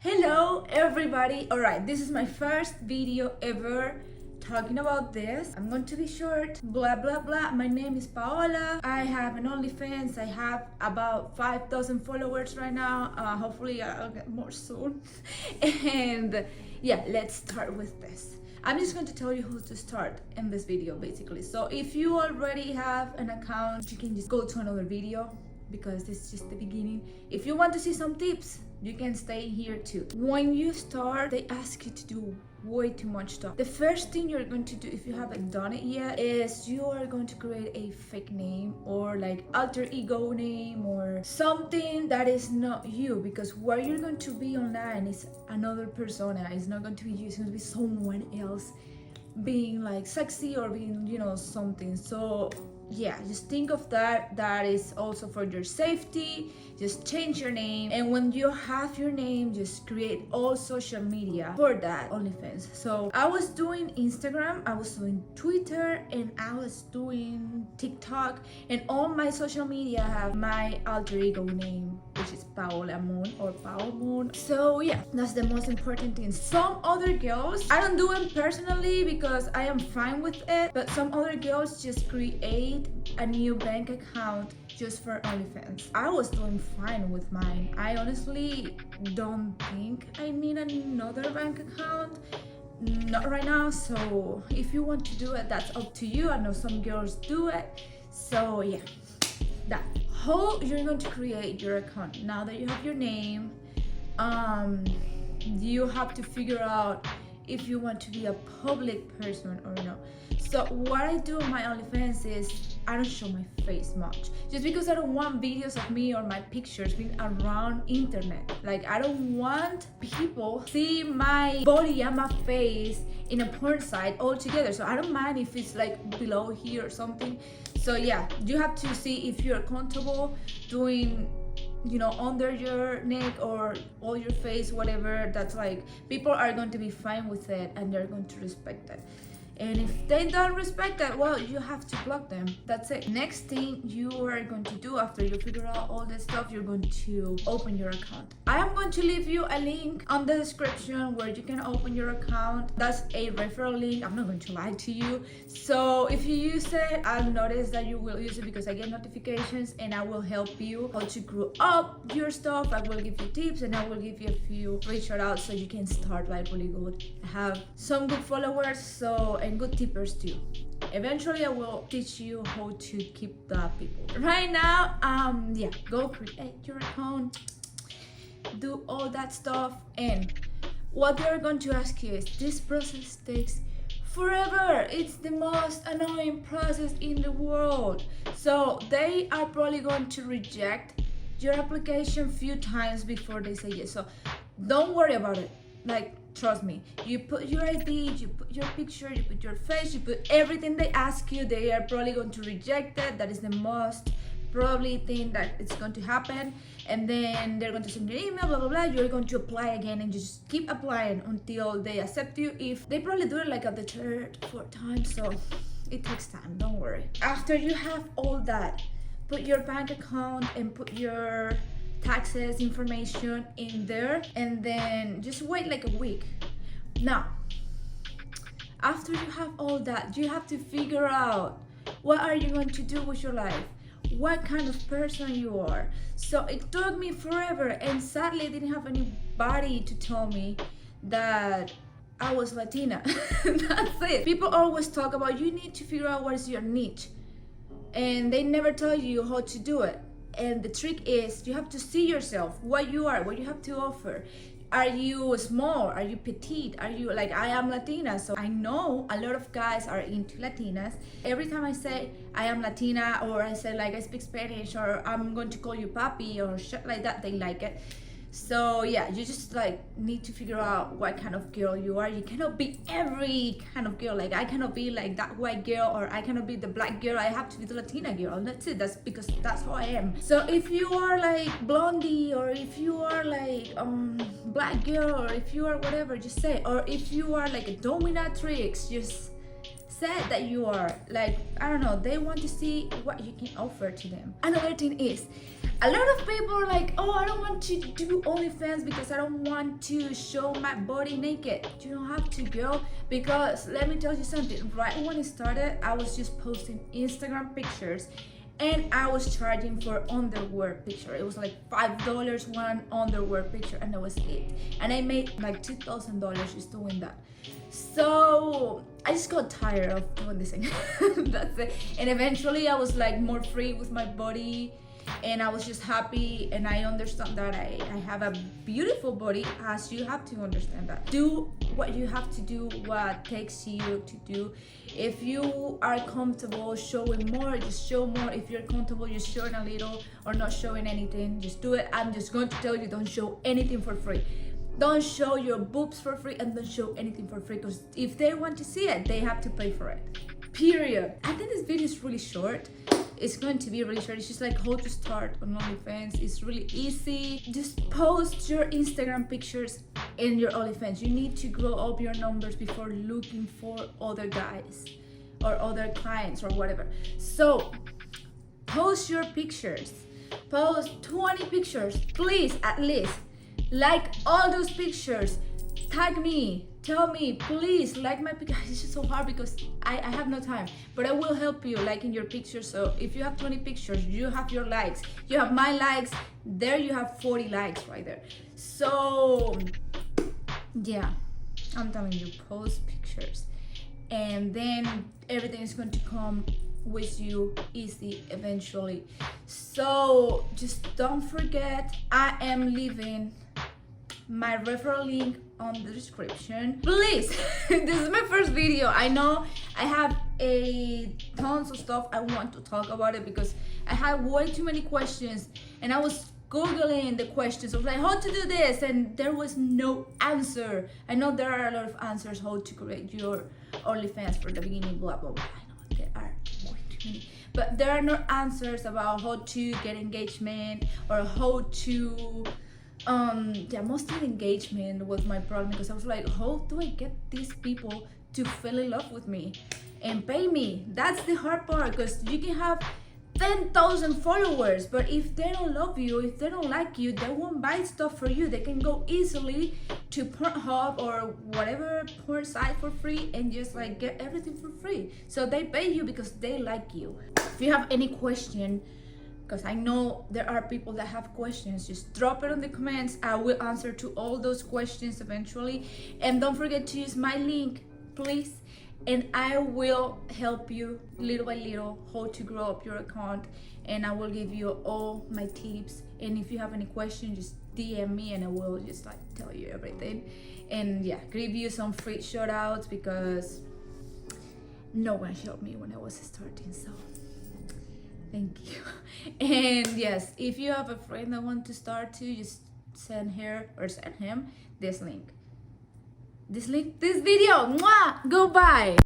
Hello everybody. Alright, this is my first video ever talking about this. I'm going to be short, blah blah blah. My name is Paola. I have an OnlyFans. I have about 5,000 followers right now. Hopefully I'll get more soon. And yeah, let's start with this. I'm just going to tell you who to start in this video basically. So if you already have an account, you can just go to another video because this is just the beginning. If you want to see some tips, you can stay here too. When you start, they ask you to do way too much stuff. The first thing you're going to do, if you haven't done it yet, is you are going to create a fake name or like alter ego name or something that is not you, because where you're going to be online is another persona. It's not going to be you, it's going to be someone else being like sexy or being, something. So yeah, just think of that. That is also for your safety. Just change your name, and when you have your name, just create all social media for that OnlyFans. So I was doing Instagram, I was doing Twitter, and I was doing TikTok, and all my social media have my alter ego name, which is Paola Moon or Pao Moon. So yeah, that's the most important thing. Some other girls, I don't do it personally because I am fine with it, but some other girls just create a new bank account just for OnlyFans. I was doing fine with mine. I honestly don't think I need another bank account, not right now. So if you want to do it, that's up to you. I know some girls do it. So yeah, that. How you're going to create your account now that you have your name, you have to figure out if you want to be a public person or no. So what I do on my OnlyFans is I don't show my face much, just because I don't want videos of me or my pictures being around internet. Like, I don't want people see my body and my face in a porn site all together. So I don't mind if it's like below here or something. So yeah, you have to see if you're comfortable doing, under your neck or all your face, whatever. That's like, people are going to be fine with it and they're going to respect it. And if they don't respect that, well, you have to block them. That's it. Next thing you are going to do after you figure out all this stuff, you're going to open your account. I am going to leave you a link on the description where you can open your account. That's a referral link. I'm not going to lie to you. So if you use it, I'll notice that you will use it because I get notifications, and I will help you how to grow up your stuff. I will give you tips, and I will give you a few free shout outs so you can start like really good. Have some good followers, and good tippers too. Eventually I will teach you how to keep the people. Right now, go create your account, do all that stuff, and what they're going to ask you is, this process takes forever. It's the most annoying process in the world. So they are probably going to reject your application few times before they say yes. So don't worry about it. Like, trust me, you put your ID, you put your picture, you put your face, you put everything they ask you. They are probably going to reject it. That is the most probably thing that it's going to happen. And then they're going to send you an email, blah blah blah. You're going to apply again, and just keep applying until they accept you. If they probably do it like at the third, fourth time, so it takes time, don't worry. After you have all that, put your bank account and put your taxes information in there, and then just wait like a week. Now, after you have all that, you have to figure out what are you going to do with your life, what kind of person you are. So it took me forever, and sadly I didn't have anybody to tell me that I was Latina. That's it. People always talk about, you need to figure out what is your niche, and they never tell you how to do it. And the trick is, you have to see yourself, what you are, what you have to offer. Are you small? Are you petite? Are you like, I am Latina, so I know a lot of guys are into Latinas. Every time I say I am Latina, or I say like I speak Spanish, or I'm going to call you papi or shit like that, they like it. So yeah, you just like need to figure out what kind of girl you are. You cannot be every kind of girl. Like, I cannot be like that white girl, or I cannot be the black girl. I have to be the Latina girl. That's it. That's because that's who I am. So if you are like blondie, or if you are like black girl, or if you are whatever, just say. Or if you are like a dominatrix, just said that you are. Like, I don't know, they want to see what you can offer to them. Another thing is, a lot of people are like, oh, I don't want to do OnlyFans because I don't want to show my body naked. You don't have to, girl, because let me tell you something. Right when it started, I was just posting Instagram pictures and I was charging for underwear picture. It was like $5 one underwear picture, and that was it. And I made like $2,000 just doing that. So I just got tired of doing this thing. That's it. And eventually I was like more free with my body, and I was just happy, and I understand that I have a beautiful body, as you have to understand that. Do what you have to do, what takes you to do. If you are comfortable showing more, just show more. If you're comfortable just showing a little or not showing anything, just do it. I'm just going to tell you, don't show anything for free. Don't show your boobs for free, and don't show anything for free, because if they want to see it, they have to pay for it. Period. I think this video is really short. It's going to be really short. It's just like how to start on OnlyFans. It's really easy. Just post your Instagram pictures in your OnlyFans. You need to grow up your numbers before looking for other guys or other clients or whatever. So post your pictures. Post 20 pictures, please, at least. Like all those pictures. Tag me. Tell me, please, like my picture. It's just so hard because I have no time, but I will help you liking your pictures. So if you have 20 pictures, you have your likes, you have my likes, there you have 40 likes right there. So yeah, I'm telling you, post pictures, and then everything is going to come with you easy eventually. So just don't forget, I am leaving my referral link on the description. Please, this is my first video. I know I have a tons of stuff I want to talk about it, because I had way too many questions, and I was googling the questions of like how to do this, and there was no answer. I know there are a lot of answers how to create your OnlyFans for the beginning, blah blah blah. I know there are way too many, but there are no answers about how to get engagement or how to mostly engagement was my problem, because I was like, how do I get these people to fall in love with me and pay me? That's the hard part, because you can have 10,000 followers, but if they don't love you, if they don't like you, they won't buy stuff for you. They can go easily to Pornhub or whatever porn site for free and just like get everything for free. So they pay you because they like you. If you have any question, because I know there are people that have questions, just drop it in the comments. I will answer to all those questions eventually. And don't forget to use my link, please, and I will help you little by little how to grow up your account, and I will give you all my tips. And if you have any questions, just DM me and I will just like tell you everything. And yeah, give you some free shout outs, because no one helped me when I was starting, so thank you. And yes, if you have a friend that wants to start too, just send her or send him this link. This video. Mwah! Goodbye.